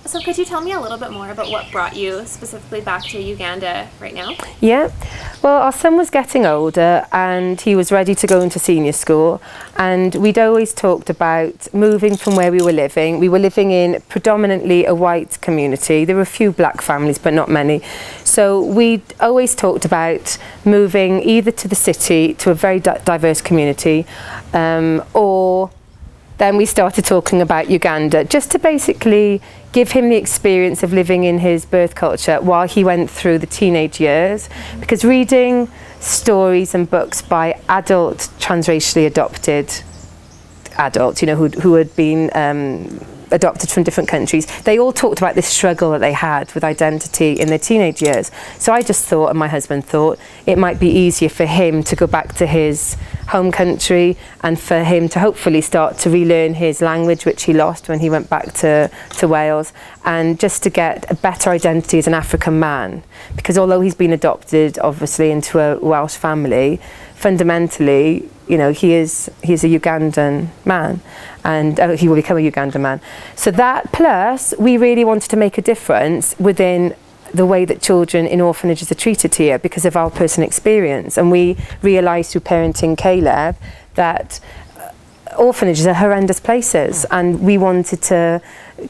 So could you tell me a little bit more about what brought you specifically back to Uganda right now? Yeah, well, our son was getting older and he was ready to go into senior school, and we'd always talked about moving from where we were living. We were living in predominantly a white community. There were a few black families, but not many. So we'd always talked about moving either to the city, to a very diverse community, or then we started talking about Uganda, just to basically give him the experience of living in his birth culture while he went through the teenage years. Because reading stories and books by adult, transracially adopted adults, you know, who had been adopted from different countries, they all talked about this struggle that they had with identity in their teenage years. So I just thought, and my husband thought, it might be easier for him to go back to his home country and for him to hopefully start to relearn his language, which he lost when he went back to Wales, and just to get a better identity as an African man. Because although he's been adopted obviously into a Welsh family, fundamentally, you know, he is a Ugandan man, and he will become a Ugandan man. So that, plus we really wanted to make a difference within the way that children in orphanages are treated here because of our personal experience. And we realised through parenting Caleb that orphanages are horrendous places, and we wanted to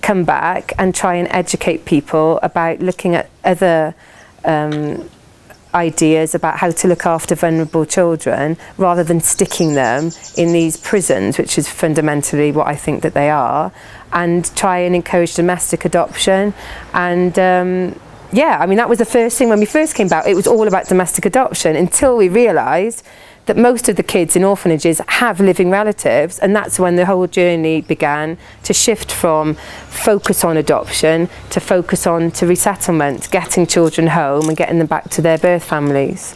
come back and try and educate people about looking at other ideas about how to look after vulnerable children rather than sticking them in these prisons, which is fundamentally what I think that they are, and try and encourage domestic adoption. And yeah, I mean, that was the first thing when we first came back. It was all about domestic adoption until we realised that most of the kids in orphanages have living relatives, and that's when the whole journey began to shift from focus on adoption to focus on to resettlement, getting children home and getting them back to their birth families.